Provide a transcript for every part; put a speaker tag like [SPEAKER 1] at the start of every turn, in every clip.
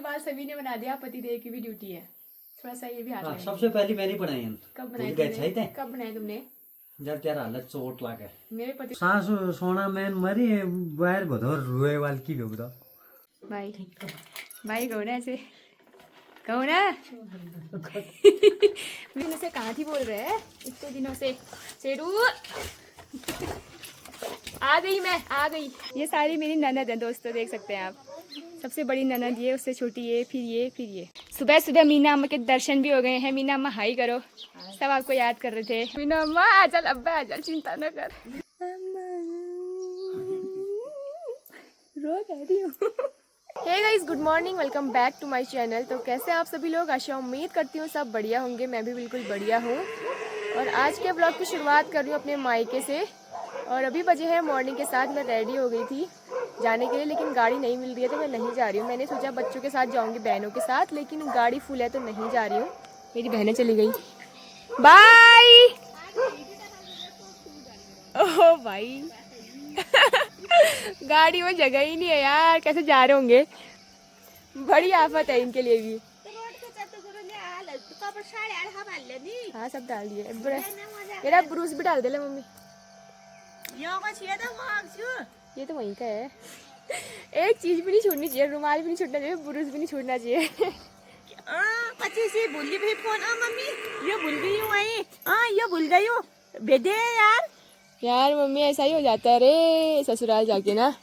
[SPEAKER 1] बाद सभी ने बना दिया, पतिदेव की भी ड्यूटी है, थोड़ा सा ये भी हाथ लगाएंगे।
[SPEAKER 2] सबसे पहले मैंने बनाए हैं।
[SPEAKER 1] कब बनाए तुमने? कब बनाए तुमने?
[SPEAKER 2] जब तेरा हालत चोट लागे
[SPEAKER 1] मेरे पति
[SPEAKER 2] सासू सोना मैन मरी बाहर भदौर रुए वाल की लोग तो
[SPEAKER 1] भाई भाई कहो ना ऐसे, कहो ना। दिनों से कहाँ थी बोल रहे हैं इतने दिनों से। शेरू आ गई, मैं आ गई। ये सारी मेरी ननद है दोस्तों, देख सकते हैं आप। सबसे बड़ी ननद ये, उससे छोटी ये, फिर ये, फिर ये। सुबह सुबह मीना अम्मा के दर्शन भी हो गए हैं। मीना अम्मा हाई करो, सब आपको याद कर रहे थे। मीना अम्मा आ चल, अब्बा आ चल, चिंता न कर। रो कह रही हूँ। Hey guys, good morning, welcome back to my channel. तो कैसे आप सभी लोग? आशा उम्मीद करती हूँ सब बढ़िया होंगे। मैं भी बिल्कुल बढ़िया हूँ। और आज के ब्लॉग की शुरुआत कर रही हूँ अपने मायके से। और अभी बजे हैं मॉर्निंग के साथ। मैं रेडी हो गई थी जाने के लिए, लेकिन गाड़ी नहीं मिल रही है तो मैं नहीं जा रही हूँ। मैंने सोचा बच्चों के साथ जाऊँगी, बहनों के साथ, लेकिन गाड़ी फुल है तो नहीं जा रही हूँ। मेरी बहनें चली गई। बाय। ओह भाई गाड़ी में जगह ही नहीं है यार, कैसे जा रहे होंगे। बड़ी आफत है इनके लिए भी। हाँ सब डाल दिए। मेरा ब्रूस भी डाल दे ले मम्मी। ये तो वहीं का है। एक चीज भी नहीं छोड़नी चाहिए, रुमाल भी नहीं छूटना चाहिए, ब्रूस भी नहीं छूटना चाहिए।
[SPEAKER 3] भूल फोन मम्मी, ये भूल गई हूँ वही। ये भूल गई हूँ, भेजे यार।
[SPEAKER 1] यार मम्मी ऐसा ही हो जाता है रे ससुराल जाके ना।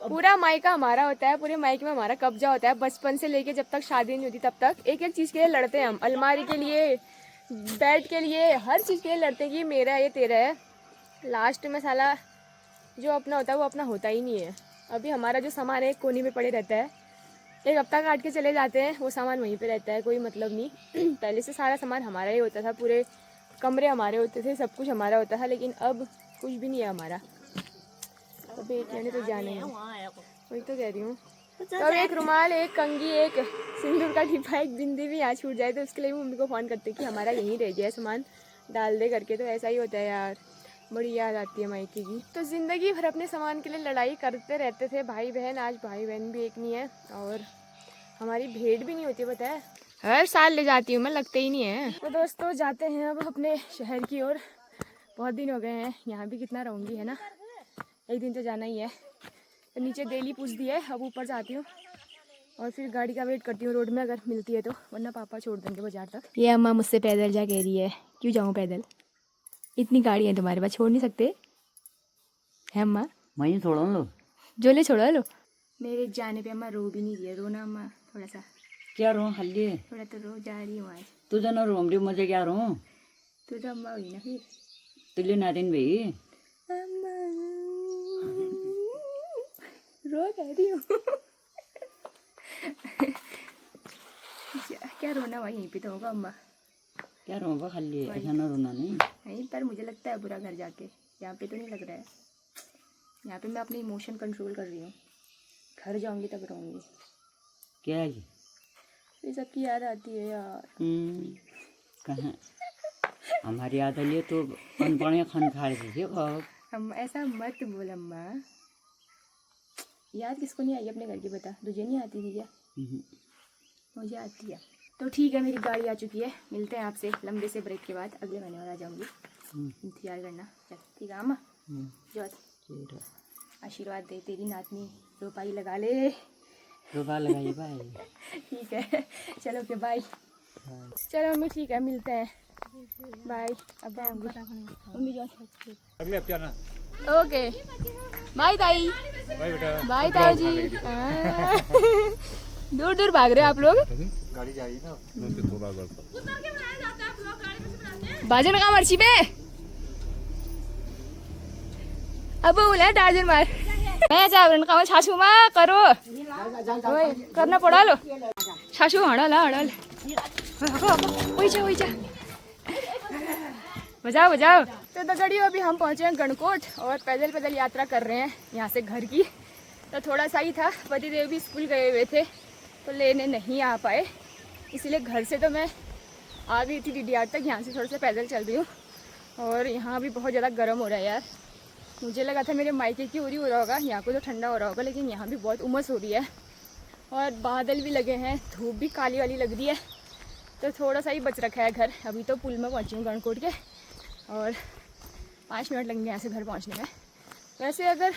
[SPEAKER 1] पूरा मायका हमारा होता है, पूरे मायके में हमारा कब्जा होता है। बचपन से लेके जब तक शादी नहीं होती तब तक एक एक चीज के लिए लड़ते हैं हम। अलमारी के लिए, बेड के लिए, हर चीज के लिए लड़ते हैं कि ये मेरा है, ये तेरा है। लास्ट में साला जो अपना होता है वो अपना होता ही नहीं है। अभी हमारा जो सामान है एक कोने में पड़े रहता है, एक हफ्ता काट के चले जाते हैं, वो सामान वहीं पे रहता है, कोई मतलब नहीं। पहले से सारा सामान हमारा ही होता था, पूरे कमरे हमारे होते थे, सब कुछ हमारा होता था। लेकिन अब कुछ भी नहीं है हमारा। अब एक मैंने तो जाना है, वही तो कह रही हूँ। तो अब एक रुमाल, एक कंघी, एक सिंदूर का डिब्बा, एक बिंदी भी यहाँ छूट जाए तो उसके लिए मम्मी को फ़ोन करते कि हमारा यहीं रह गया सामान, डाल दे करके। तो ऐसा ही होता है यार, बड़ी याद आती है मायके की। तो ज़िंदगी भर अपने सामान के लिए लड़ाई करते रहते थे भाई बहन। आज भाई बहन भी एक नहीं है और हमारी भेंट भी नहीं होती, पता है। हर साल ले जाती हूँ मैं, लगते ही नहीं है। तो दोस्तों जाते हैं अब अपने शहर की ओर। बहुत दिन हो गए हैं यहाँ भी, कितना रहूँगी है ना, एक दिन तो जाना ही है। तो नीचे डेली पूछ दी है, अब ऊपर जाती हूँ और फिर गाड़ी का वेट करती हूँ रोड में, अगर मिलती है तो, वरना पापा छोड़ देंगे बाजार तक। ये अम्मा मुझसे पैदल जा कह रही है, क्यों जाऊँ पैदल, इतनी गाड़ी है तुम्हारे पास, छोड़ नहीं सकते है अम्मा?
[SPEAKER 2] वहीं छोड़ो लो,
[SPEAKER 1] जो ले छोड़ा लो। मेरे जाने पे अम्मा रो भी नहीं रही है। रोना अम्मा थोड़ा सा,
[SPEAKER 2] क्या रो हल्ली
[SPEAKER 1] थोड़ा तो रो जा रही हूँ आज।
[SPEAKER 2] तू जना रो हमरी मजे क्या रो
[SPEAKER 1] तू तो अम्मा हुई ना फिर।
[SPEAKER 2] तुल्य नादिन भाई
[SPEAKER 1] अम्मा रो कह रही हूँ। क्या रोना भाई, यहीं पे तो होगा अम्मा।
[SPEAKER 2] क्या रो वो हल्ली, ऐसा ना रोना नहीं।
[SPEAKER 1] नहीं पर मुझे लगता है बुरा घर जाके, यहाँ पे तो नहीं लग रहा है। यहाँ पे मैं अपने इमोशन कंट्रोल कर रही हूँ, घर जाऊँगी तब रहूँगी।
[SPEAKER 2] क्या है
[SPEAKER 1] ये सबकी याद आती है यार।
[SPEAKER 2] कहाँ हमारी याद आ लिए तो अनपढ़ खान खा रहे थे।
[SPEAKER 1] हम ऐसा मत बोल अम्मा, याद किसको नहीं आई अपने घर की, बता। तुझे नहीं आती थी क्या? मुझे आती है। तो ठीक है, मेरी गाड़ी आ चुकी है। मिलते हैं आपसे लंबे से ब्रेक के बाद, अगले महीने वाला जाऊँगी। इंतजार करना। चल ठीक है अम्मा, जो आशीर्वाद दे, तेरी नातनी रोपाई लगा ले।
[SPEAKER 2] रोपा लगाइए भाई।
[SPEAKER 1] ठीक है चलो, ओके बाय। चलो मम्मी ठीक है, मिलते हैं, बाय। अब मम्मी जो
[SPEAKER 4] अगले हफ्ते आना।
[SPEAKER 1] ओके बाय ताई।
[SPEAKER 4] बाय बेटा।
[SPEAKER 1] बाय ताऊ जी। दूर दूर भाग रहे हो आप लोग।
[SPEAKER 4] गाड़ी जा रही है ना, थोड़ा
[SPEAKER 1] बाजन का मर्ची पे अब बोला टार्जन मार। मैं जावरण का छाछू मा करो, ओए करना पड़ा लो छाछू, हड़ल हड़ल ओई जा बजाओ बजाओ। तो दगड़ियों अभी हम पहुंचे हैं गणकोट और पैदल पैदल यात्रा कर रहे हैं यहाँ से घर की। तो थोड़ा सा ही था, पतिदेव भी स्कूल गए हुए थे तो लेने नहीं आ पाए, इसीलिए घर से तो मैं आ गई थी DDR तक। यहाँ से थोड़ा सा पैदल चल रही हूँ और यहाँ भी बहुत ज़्यादा गर्म हो रहा है यार। मुझे लगा था मेरे मायके की उरी हो रहा होगा, यहाँ को तो ठंडा हो रहा होगा, लेकिन यहाँ भी बहुत उमस हो रही है। और बादल भी लगे हैं, धूप भी काली वाली लग रही है, तो थोड़ा सा ही बच रखा है घर। अभी तो पुल में पहुंची हूँ गणकोट के, और 5 मिनट लगेंगे यहाँ से घर पहुँचने में। वैसे अगर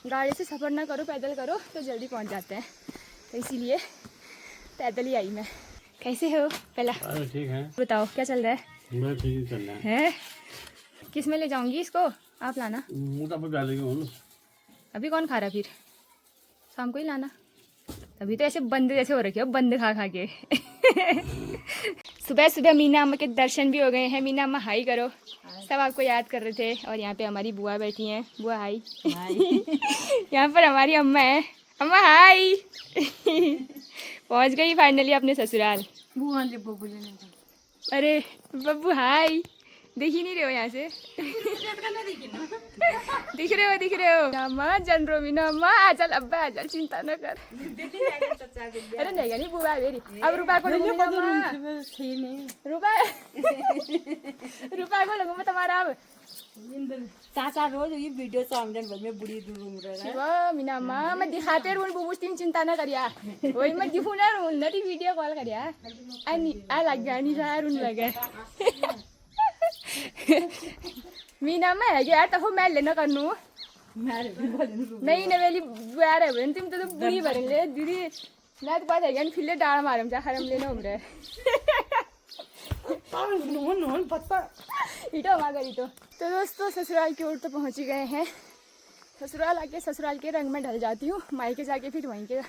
[SPEAKER 1] गाड़ी से सफ़र ना करो, पैदल करो तो जल्दी पहुँच जाते हैं, तो इसीलिए पैदल ही आई मैं। कैसे हो पहला?
[SPEAKER 5] ठीक है।
[SPEAKER 1] बताओ क्या चल रहा है?
[SPEAKER 5] मैं ठीक ही चल रहा
[SPEAKER 1] है? किस में ले जाऊंगी इसको? आप लाना।
[SPEAKER 5] मोटा पर डालेंगे हम।
[SPEAKER 1] अभी कौन खा रहा फिर? शाम को ही लाना। अभी तो ऐसे बंद जैसे हो रखे हो, बंद खा खा के। सुबह सुबह मीना अम्मा के दर्शन भी हो गए हैं। मीना अम्मा हाई करो, सब आपको याद कर रहे थे। और यहाँ पे हमारी बुआ बैठी हैं। बुआ हाई। यहाँ पर हमारी अम्मा है। अम्मा हाई। पहुँच गई फाइनली अपने ससुराल। अरे बब्बू हाई, दिख ही नहीं रहे हो यहाँ से। दिख रहे हो अम्मा, जन रो मीना अम्मा। आ चल अब्बा, आ चल, चिंता न कर। अरे नहीं बुआ मेरी। अब रुपा को लूंगी रुपा को लूंगा मैं तुम्हारा। अब
[SPEAKER 3] चाचा रोज ये वीडियो सामने में बुढ़ी दूर
[SPEAKER 1] शिवा मीना अम्मा मैं दिखाते रहूं बुबूस तीन, चिंता न करिया। वही मैं दिखू ना रहूं नटी वीडियो कॉल करिया। आ लग गया नहीं रहा रुन लगे। मीना अम्मा है यार, तब मैं लेना करनू नहीं नवेली बुआ रहे तुम तो बुढ़ी भरेंगे दीदी। मैं तो बात है फिर डाल मारम जा हरम लेना उम्र इटो वहाँ गई तो दोस्तों ससुराल की ओर तो पहुँच ही गए हैं। ससुराल आके ससुराल के रंग में ढल जाती हूँ, मायके जाके फिर वहीं के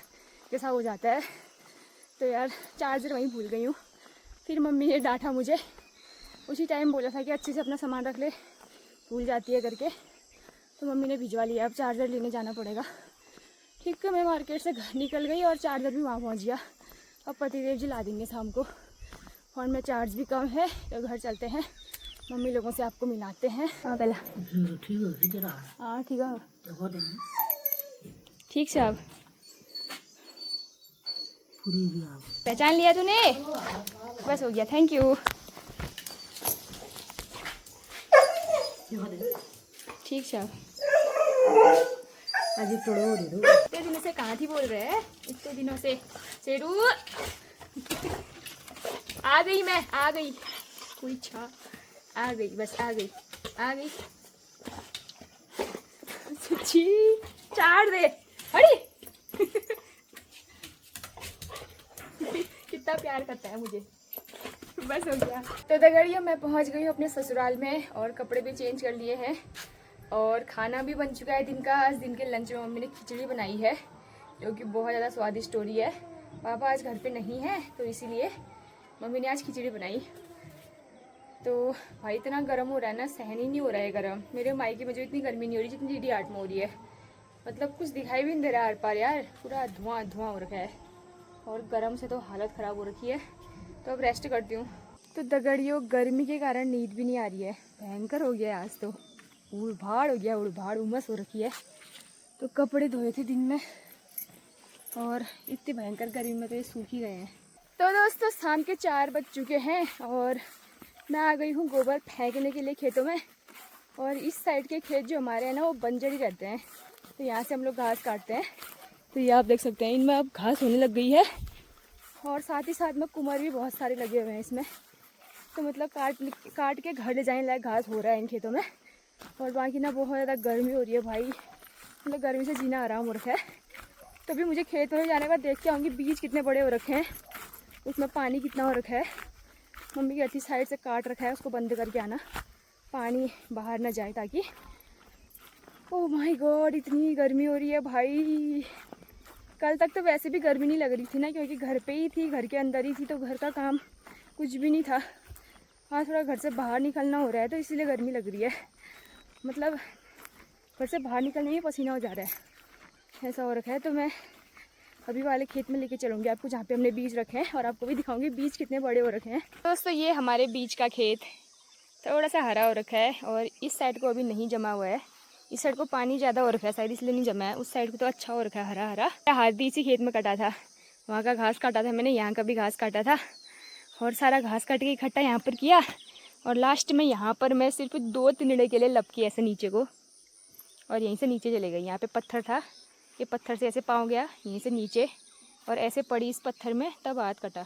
[SPEAKER 1] जैसा हो जाता है। तो यार चार्जर वहीं भूल गई हूँ। फिर मम्मी ने डांटा मुझे, उसी टाइम बोला था कि अच्छे से अपना सामान रख ले, भूल जाती है करके। तो मम्मी ने भिजवा लिया, अब चार्जर लेने जाना पड़ेगा। ठीक है, मैं मार्केट से घर निकल गई और चार्जर भी वहाँ पहुँच गया। अब पतिदेव जी ला देंगे शाम को। फ़ोन में चार्ज भी कम है, तो घर चलते हैं, मम्मी लोगों से आपको मिलाते हैं। हाँ पहला हाँ ठीक है, ठीक साहब। पहचान लिया तूने? बस हो गया, थैंक यू। ठीक साहब। इतने दिनों से कहाँ थी बोल रहे हैं? इतने दिनों से शेरू आ गई, मैं आ गई। कोई छा आ गई, बस आ गई आ गई। छी चार दे। अरे कितना प्यार करता है मुझे। बस हो गया। तो दगड़ियों मैं पहुंच गई हूँ अपने ससुराल में, और कपड़े भी चेंज कर लिए हैं, और खाना भी बन चुका है दिन का। आज दिन के लंच में मम्मी ने खिचड़ी बनाई है, जो कि बहुत ज़्यादा स्वादिष्ट हो रही है। पापा आज घर पे नहीं है, तो इसीलिए मम्मी ने आज खिचड़ी बनाई। तो भाई इतना गर्म हो रहा है ना, सहन ही नहीं हो रहा है गर्म। मेरे मायके में जो इतनी गर्मी नहीं हो रही जितनी डीडी आर्ट में हो रही है। मतलब कुछ दिखाई भी नहीं दे रहा आर पार यार, पूरा धुआं धुआं हो रखा है, और गर्म से तो हालत ख़राब हो रखी है। तो अब रेस्ट करती हूँ। तो दगड़ियों गर्मी के कारण नींद भी नहीं आ रही है, भयंकर हो गया है आज तो। उड़ भाड़ हो गया, उड़ भाड़ उमस हो रखी है। तो कपड़े धोए थे दिन में, और इतनी भयंकर गर्मी में तो ये सूख ही गए हैं। तो दोस्तों शाम के 4 बज चुके हैं, और मैं आ गई हूँ गोबर फेंकने के लिए खेतों में। और इस साइड के खेत जो हमारे हैं ना, वो बंजर ही रहते हैं, तो यहाँ से हम लोग घास काटते हैं। तो ये आप देख सकते हैं, इनमें अब घास होने लग गई है, और साथ ही साथ में कुमर भी बहुत सारे लगे हुए हैं इसमें। तो मतलब काट के घर ले जाने लायक घास हो रहा है इन खेतों में। और बाकी ना बहुत ज़्यादा गर्मी हो रही है भाई, मतलब गर्मी से जीना आराम हो रखा है। तो भी मुझे खेत में जाने के बाद देख के आऊँगी बीज कितने बड़े हो रखे हैं, उसमें पानी कितना हो रखा है। मम्मी की अच्छी साइड से काट रखा है, उसको बंद करके आना, पानी बाहर ना जाए ताकि। ओह माय गॉड इतनी गर्मी हो रही है भाई। कल तक तो वैसे भी गर्मी नहीं लग रही थी ना, क्योंकि घर पे ही थी, घर के अंदर ही थी, तो घर का काम कुछ भी नहीं था। हाँ थोड़ा घर से बाहर निकलना हो रहा है, तो इसीलिए गर्मी लग रही है। मतलब घर से बाहर निकलने में पसीना हो जा रहा है, ऐसा हो रखा है। तो मैं अभी वाले खेत में लेके चलूँगी आपको, जहाँ पे हमने बीज रखे हैं, और आपको भी दिखाऊंगी बीज कितने बड़े हो रखे हैं। दोस्तों ये हमारे बीज का खेत थोड़ा सा हरा हो रखा है, और इस साइड को अभी नहीं जमा हुआ है। इस साइड को पानी ज़्यादा हो रखा है शायद, इसलिए नहीं जमा है। उस साइड को तो अच्छा हो रखा है हरा हरा। हाथ भी इसी खेत में कटा था, वहाँ का घास काटा था मैंने, यहाँ का भी घास काटा था, और सारा घास काट के इकट्ठा यहाँ पर किया। और लास्ट में यहाँ पर मैं सिर्फ 2 तिनड़े के लिए लपकी ऐसे नीचे को, और यहीं से नीचे चले गई। यहाँ पे पत्थर था, ये पत्थर से ऐसे पाँव गया यहीं से नीचे, और ऐसे पड़ी इस पत्थर में, तब हाथ कटा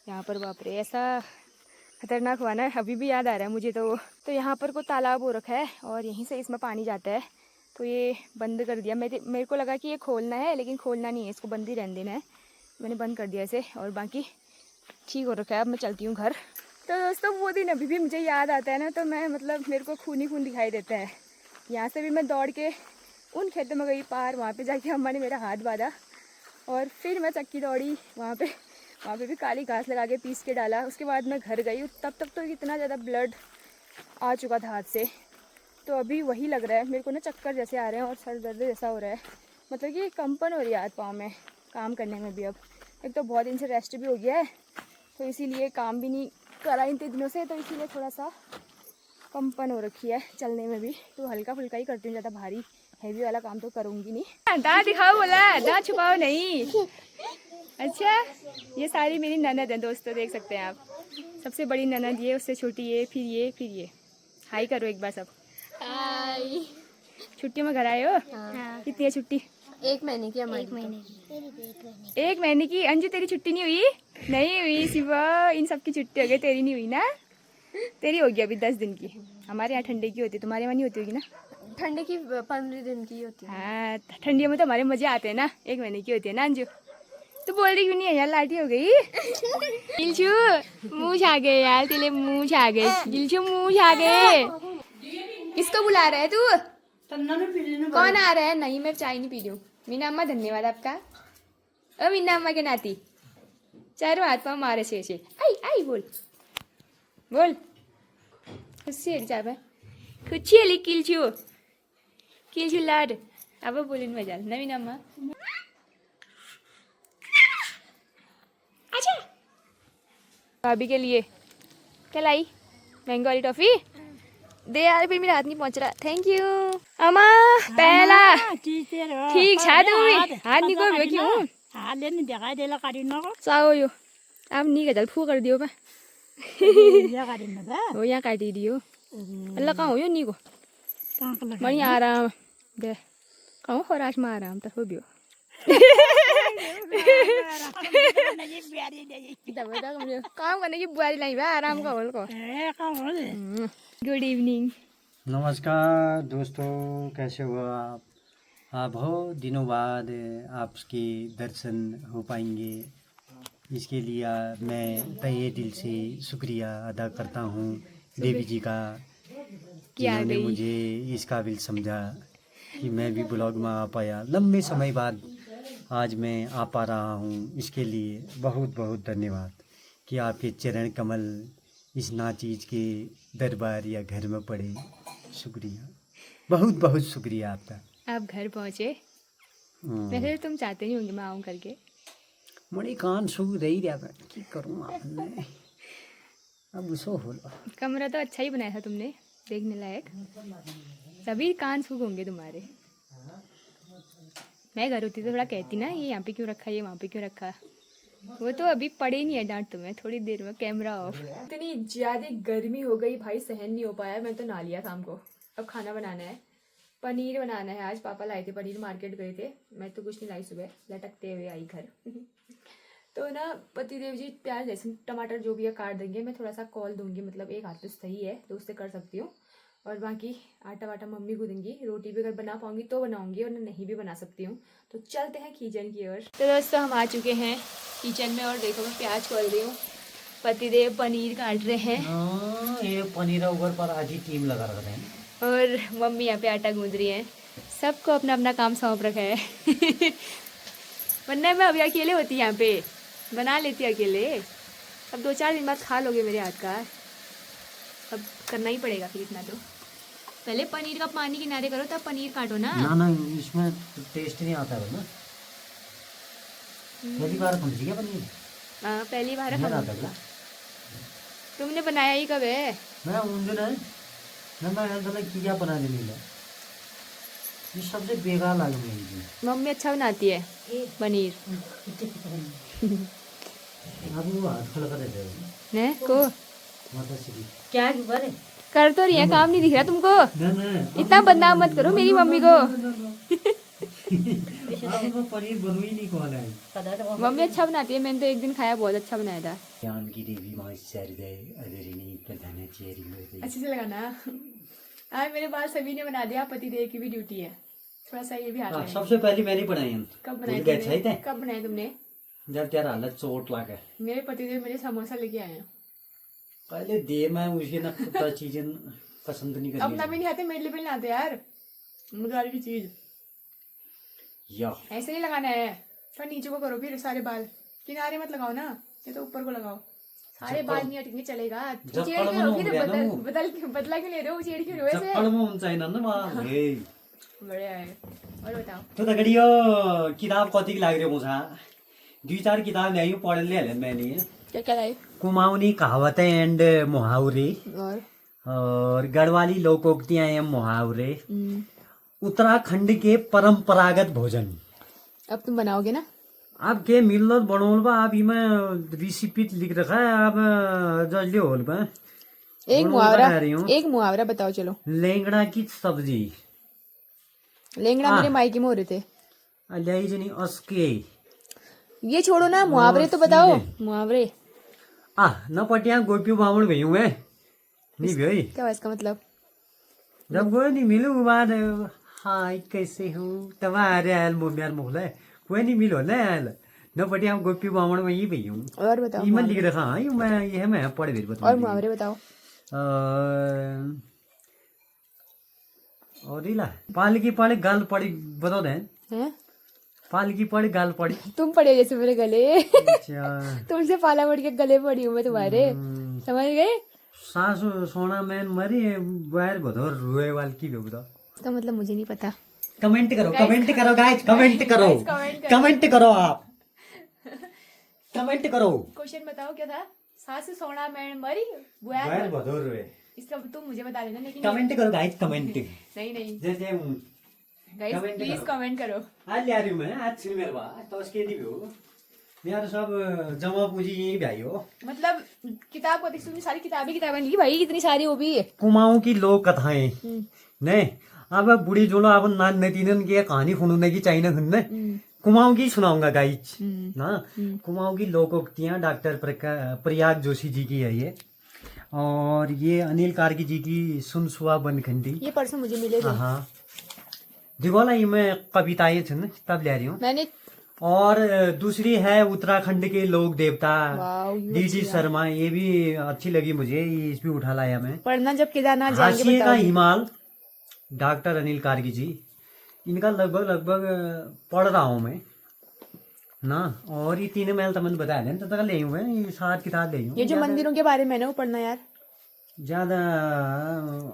[SPEAKER 1] यहाँ पर। बाप रे, ऐसा खतरनाक हुआ ना, अभी भी याद आ रहा है मुझे तो यहाँ पर कोई तालाब हो रखा है और यहीं से इसमें पानी जाता है, तो ये बंद कर दिया। मेरे को लगा कि ये खोलना है, लेकिन खोलना नहीं है, इसको बंद ही रहने देना है। मैंने बंद कर दिया इसे और बाकी ठीक हो रखा है। अब मैं चलती हूँ घर। तो दोस्तों वो दिन अभी भी मुझे याद आता है ना, तो मैं मतलब मेरे को खून ही खून दिखाई देता है। यहाँ से भी मैं दौड़ के उन खेतों में गई पार, वहाँ पे जाके अम्मा ने मेरा हाथ बांधा और फिर मैं चक्की दौड़ी वहाँ पे भी काली घास लगा के पीस के डाला। उसके बाद मैं घर गई, तब तक तो इतना ज़्यादा ब्लड आ चुका था हाथ से। तो अभी वही लग रहा है मेरे को ना, चक्कर जैसे आ रहे हैं और सर दर्द जैसा हो रहा है, मतलब कि कंपन हो रही है हाथ पाँव में काम करने में भी। अब एक तो बहुत दिन से रेस्ट भी हो गया है, तो इसीलिए काम भी नहीं करा इतने दिनों से, तो इसीलिए थोड़ा सा कंपन हो रखी है चलने में भी। तो हल्का फुल्का ही करती हूँ, ज़्यादा भारी हैवी वाला काम तो करूँगी नहीं। दाँत दिखाओ बोला, दाँत छुपाओ नहीं। अच्छा, ये सारी मेरी ननद है दोस्तों, देख सकते हैं आप। सबसे बड़ी ननद ये, उससे छोटी ये, फिर ये, फिर ये। हाई करो एक बार सब।
[SPEAKER 6] हाय।
[SPEAKER 1] छुट्टियों में घर आए हो?
[SPEAKER 6] हाँ।
[SPEAKER 1] कितनी है छुट्टी?
[SPEAKER 6] 1 महीने की हमारी।
[SPEAKER 1] 1 महीने की। अंजू तेरी छुट्टी नहीं हुई? नहीं हुई शिवा, इन सब की छुट्टी हो गई, तेरी नहीं हुई ना? तेरी होगी अभी 10 दिन की। हमारे यहाँ ठंडे की होती है, तुम्हारे वहाँ नहीं होती होगी ना?
[SPEAKER 6] ठंडे की 15 दिन की होती है।
[SPEAKER 1] हाँ, ठंडियों में तो हमारे मजे आते हैं ना। 1 महीने की होती है ना अंजू? तो बोल रही क्यों नहीं है यार, लाठी हो गई। गिलछू मुँह आ गए यार, तेरे मुँह आ गए। गिलछू मुँह आ गए। किसको बुला रहा है तू? कौन आ रहा है? नहीं, मैं चाय नहीं पी रही हूँ। मीना अम्मा धन्यवाद आपका। ओ मीना अम्मा के नाती, चारों हाथ पाँव मारे से आई आई बोल बोल। खुशी है चाय पे, खुशी है किलछू लाड। अब बोलिन मजा ना मीना अम्मा। अच्छा, भाभी के लिए क्या लाई? मैंगो वाली टॉफी दे यार, फिर मेरा हाथ नहीं पहुंच रहा। थैंक यू अम्मा। पहला ठीक छा तुम्ही हाथ नहीं को क्यों
[SPEAKER 3] हाथ लेने जगह देला काटी न
[SPEAKER 1] चाहो यो अब नहीं गजल फू कर दियो बा
[SPEAKER 3] जगह काटी न बा
[SPEAKER 1] हो यहाँ काटी दियो। अल्लाह कहाँ हो यो नहीं को
[SPEAKER 3] कहाँ का लगा
[SPEAKER 1] मनी आराम दे कहाँ हो राश में आराम तो हो बियो। काम करने की बुआरी लाई बा, आराम का होल को। Good evening.
[SPEAKER 2] नमस्कार दोस्तों, कैसे हो आप? हाँ, बहुत दिनों बाद आपके दर्शन हो पाएंगे, इसके लिए मैं तहे दिल से शुक्रिया अदा करता हूँ देवी जी का, जिन्होंने मुझे इस काबिल समझा कि मैं भी ब्लॉग में आ पाया। लंबे समय बाद आज मैं आ पा रहा हूँ, इसके लिए बहुत बहुत धन्यवाद कि आपके चरण कमल इस नाचीज के दरबार या घर में पड़े। शुक्रिया, बहुत बहुत शुक्रिया आपका।
[SPEAKER 1] आप घर पहुँचे, वैसे तुम चाहते नहीं होंगे मैं आऊँ करके।
[SPEAKER 2] मणि कान सू रही रहा कि करूँ आपने, अब उसो हो लो।
[SPEAKER 1] कमरा तो अच्छा ही बनाया था तुमने, देखने लायक। सभी कान सूख होंगे तुम्हारे। मैं घर होती तो थोड़ा कहती ना, ये यहाँ पे क्यों रखा, ये वहाँ पे क्यों रखा। वो तो अभी पड़े नहीं है डांट तुम्हें, थोड़ी देर में कैमरा ऑफ। इतनी ज्यादा गर्मी हो गई भाई, सहन नहीं हो पाया। मैं तो नहा लिया शाम को। अब खाना बनाना है, पनीर बनाना है। आज पापा लाए थे पनीर, मार्केट गए थे। मैं तो कुछ नहीं लाई, सुबह लटकते हुए आई घर। तो ना पतिदेव जी प्याज लहसुन टमाटर जो भी है काट देंगे। मैं थोड़ा सा कॉल दूंगी, मतलब एक हाथ तो सही है तो उससे कर सकती हूँ। और बाकी आटा वाटा मम्मी गूंदेंगी। रोटी भी अगर बना पाऊंगी तो बनाऊंगी, और नहीं भी बना सकती हूँ। तो चलते हैं किचन की ओर। तो दोस्तों हम आ चुके हैं किचन में, और देखो मैं प्याज खोल रही हूँ, पतिदेव पनीर काट रहे हैं।
[SPEAKER 2] ये पनीर ऊपर पर आधी टीम लगा रखते हैं,
[SPEAKER 1] और मम्मी यहाँ पे आटा गूंद रही है। सबको अपना अपना काम सौंप रखा है। वरना मैं अभी अकेले होती यहाँ पे, बना लेती अकेले। अब 2-4 दिन बाद खा लोगे मेरे हाथ का। अब करना ही पड़ेगा फिर इतना तो। पहले पनीर का पानी किनारे करो, तब पनीर काटो ना।
[SPEAKER 2] ना इसमें टेस्ट नहीं आता है ना। पहली बार समझी क्या पनीर?
[SPEAKER 1] हाँ पहली बार
[SPEAKER 2] मैं
[SPEAKER 1] खाऊं।
[SPEAKER 2] आता क्या?
[SPEAKER 1] तुमने बनाया ही कब है?
[SPEAKER 2] मैं उन दिन है मैं ऐसा क्या बना देने लगा, ये सबसे बेकार लगा मुझे।
[SPEAKER 1] मम्मी अच्छा बनाती है पनीर।
[SPEAKER 2] अब वो हाथ खोल कर देते हैं
[SPEAKER 1] ने को
[SPEAKER 2] माता श्री
[SPEAKER 3] क्या
[SPEAKER 1] कर तो रही है, काम नहीं दिख रहा तुमको?
[SPEAKER 2] ना
[SPEAKER 1] इतना बदनाम मत करो मेरी मम्मी को।
[SPEAKER 2] पनीर बनू ही नहीं कौन है
[SPEAKER 1] मम्मी अच्छा बनाती है, मैंने तो एक दिन खाया, बहुत अच्छा बनाया था।
[SPEAKER 2] ज्ञान की देवी माँ शारदे अदरिणी प्रधानाचार्य
[SPEAKER 1] अच्छे से लगाना। आज मेरे बाल सभी ने बना दिया, पति देव की भी ड्यूटी है, थोड़ा सा ये भी हाथ लगाएंगे।
[SPEAKER 2] सबसे पहले मैंने बनाई
[SPEAKER 1] कब
[SPEAKER 2] भूल
[SPEAKER 1] बनाए
[SPEAKER 2] गए
[SPEAKER 1] तुमने?
[SPEAKER 2] थे
[SPEAKER 1] कब बनाए तुमने?
[SPEAKER 2] जब तेरा हालत चोट लगा
[SPEAKER 1] मेरे पति देव मेरे समोसा लेके आए हैं।
[SPEAKER 2] पहले दे मैं मुझे ना पता चीजें पसंद नहीं
[SPEAKER 1] अब
[SPEAKER 2] करी
[SPEAKER 1] नवी नहीं आते, मेरे लिए भी नहीं आते यार, मुझे की चीज
[SPEAKER 2] या
[SPEAKER 1] ऐसे नहीं लगाना है। थोड़ा नीचे को करो, फिर सारे बाल किनारे मत लगाओ ना, ये तो ऊपर को लगाओ। सारे बाल नहीं हटेंगे, चलेगा। उचेड़ क्यों रहे हो? फिर बदला क्यों ले रहे हो? उचेड़ क्यों रहे हो ऐसे?
[SPEAKER 2] चप्पल में ऊंचा है ना मां हे
[SPEAKER 1] बढ़िया है। और बताओ
[SPEAKER 2] तो तगड़ियो किताब कति लाग रहे मुझा 2-4 किताब ल्यायो पढ़ ले मैंने
[SPEAKER 1] क्या क्या लाए?
[SPEAKER 2] कुमाऊनी कहावतें एंड मुहावरे और गढ़वाली लोकोक्तियां एवं मुहावरे, उत्तराखंड के परंपरागत भोजन।
[SPEAKER 1] अब तुम बनाओगे ना?
[SPEAKER 2] आप के मिलत बनोल बा आप इमा रेसिपी लिख रखा है आप जल्दी होल बा
[SPEAKER 1] एक मुहावरा बताओ चलो।
[SPEAKER 2] लेंगड़ा की सब्जी
[SPEAKER 1] लेंगड़ा मेरे मायके में हो रहे थे।
[SPEAKER 2] अल्याई जनी अस्के
[SPEAKER 1] ये छोड़ो ना, मुहावरे तो बताओ। मुहावरे
[SPEAKER 2] न पटिया गोपी बामण भई हुए नहीं भई
[SPEAKER 1] क्या हुआ इसका मतलब?
[SPEAKER 2] जब कोई नहीं मिलू बाद हाय कैसे हो तुम्हारे आयल मोबियार मोहला कोई नहीं मिलो ना आयल न पटिया गोपी बामण में ही भई हूँ।
[SPEAKER 1] और बताओ।
[SPEAKER 2] इमन लिख रखा है मैं ये मैं पढ़ भी बता
[SPEAKER 1] और मुहावरे बताओ।
[SPEAKER 2] और इला पाल की पढ़े गाल पड़ी बताओ दे
[SPEAKER 1] हैं?
[SPEAKER 2] पाल की पढ़े गाल पड़ी
[SPEAKER 1] तुम पड़े जैसे मेरे गले।
[SPEAKER 2] अच्छा
[SPEAKER 1] तुमसे पाला पड़ के गले पड़ी हूँ मैं तुम्हारे, समझ गए?
[SPEAKER 2] सासू सोना मैन मरी बाहर बतो रुए वाल की भी बताओ।
[SPEAKER 1] इसका मतलब मुझे नहीं पता।
[SPEAKER 2] कमेंट करो गाइस कमेंट करो कमेंट करो आप कमेंट करो।
[SPEAKER 1] क्वेश्चन बताओ क्या था? सास सोना मैं मरी
[SPEAKER 2] बाहर बतो रुए
[SPEAKER 1] इसका तुम मुझे बता देना, लेकिन
[SPEAKER 2] कमेंट करो गाइस कमेंट
[SPEAKER 1] नहीं
[SPEAKER 2] जैसे
[SPEAKER 1] गाइस
[SPEAKER 2] comment
[SPEAKER 1] प्लीज
[SPEAKER 2] करो।
[SPEAKER 1] कमेंट करो।
[SPEAKER 2] आज ले आ रही हूँ मैं आज मेरे बात तो उसके नहीं भी हो मेरा सब जमा पूंजी यही भी आई हो।
[SPEAKER 1] मतलब किताब को देखो, सारी किताबें लिखी भाई, इतनी सारी वो भी।
[SPEAKER 2] कुमाऊं की लोक कथाएं नहीं अब बुढ़ी जोलो अब नान नतीनन की कहानी सुनने की चाहिए ना कुमाऊं की सुनाऊंगा गाइस ना। कुमाऊं की लोकोक्तियां डॉक्टर प्रयाग जोशी जी की है ये, और ये अनिल कार्की जी की सुनसुआ बनखंडी।
[SPEAKER 1] ये परसों मुझे मिले थे।
[SPEAKER 2] हाँ दिगोला ये मैं कविताएं थी ना तब ले रही हूँ।
[SPEAKER 1] मैंने
[SPEAKER 2] और दूसरी है उत्तराखंड के लोक देवता
[SPEAKER 1] वाओ, ये
[SPEAKER 2] डीडी शर्मा, ये भी अच्छी लगी मुझे, ये इस भी उठा लाया मैं।
[SPEAKER 1] पढ़ना जब केदारनाथ जाएंगे
[SPEAKER 2] हाशिए का
[SPEAKER 1] बताओ।
[SPEAKER 2] हिमाल डॉक्टर अनिल कार्की जी, इनका लगभग पढ़ रहा हूँ मैं ना। और ये 3 मैल तमन बताया लें तो तक ले हूँ मैं, ये 7 किताब ले हूँ।
[SPEAKER 1] ये जो मंदिरों के बारे में ना वो पढ़ना यार।
[SPEAKER 2] ज्यादा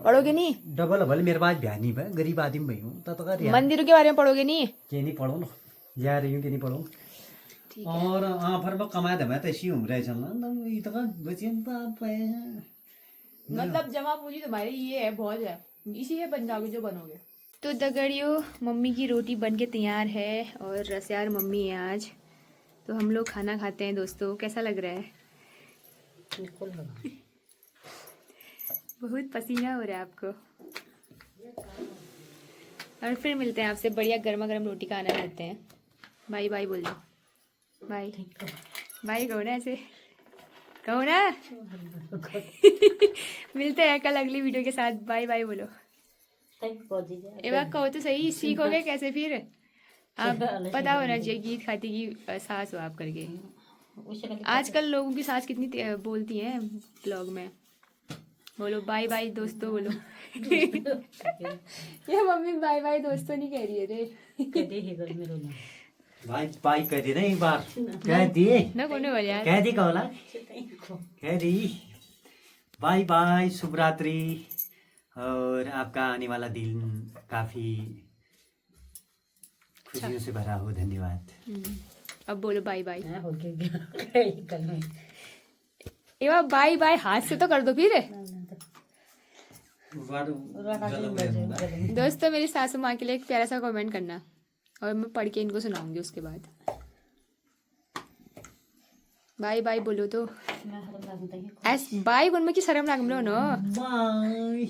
[SPEAKER 1] पढ़ोगे नहीं?
[SPEAKER 2] डबल हबल मेरे पास बयानी है, गरीब आदमी भाई हूँ तो
[SPEAKER 1] मंदिरों के बारे में पढ़ोगे नहीं?
[SPEAKER 2] के नहीं पढ़ो ना जा रही हूँ के नहीं पढ़ो। और फिर मैं कमाया था मैं तो ऐसी उम्र चलना इतना बचन
[SPEAKER 1] मतलब जमा पूंजी तुम्हारी ये है, बहुत है, इसी है बन जाओगे जो बनोगे। तो दगड़ियों मम्मी की रोटी बन के तैयार है और रसियार मम्मी है आज, तो हम लोग खाना खाते हैं दोस्तों। कैसा लग रहा है? बहुत पसीना हो रहा है आपको। और फिर मिलते हैं आपसे, बढ़िया गर्मा गर्म रोटी का आनंद लेते हैं। बाय बाय बोल दो, बाय बाय कहो ना, ऐसे कहो ना। मिलते हैं कल अगली वीडियो के साथ। बाय बाय बोलो। एक बार कहो तो सही, सीखोगे कैसे फिर? आप पता होना चाहिए गीत खाती की सास हो आप करके। आजकल लोगों की सास कितनी बोलती हैं ब्लॉग में। बोलो बाय बाय दोस्तों बोलो। ये मम्मी बाय बाय दोस्तों नहीं कह रही है रे।
[SPEAKER 2] भाई बाई कह दी ना एक बार, कह दी
[SPEAKER 1] ना कोने वाले यार,
[SPEAKER 2] कह दी कहोला कह दी बाय बाय शुभ रात्रि। और आपका आने वाला दिन काफी खुशियों से भरा हो। धन्यवाद।
[SPEAKER 1] अब बोलो बाय बाय। एवा बाय बाय हाथ से तो कर दो फिर। दोस्तों मेरी सासू माँ के लिए एक प्यारा सा कमेंट करना और मैं पढ़ के इनको सुनाऊंगी उसके बाद। बाय बाय बोलो तो ऐस बाय बोल में की शर्म लाग नो।
[SPEAKER 2] बाय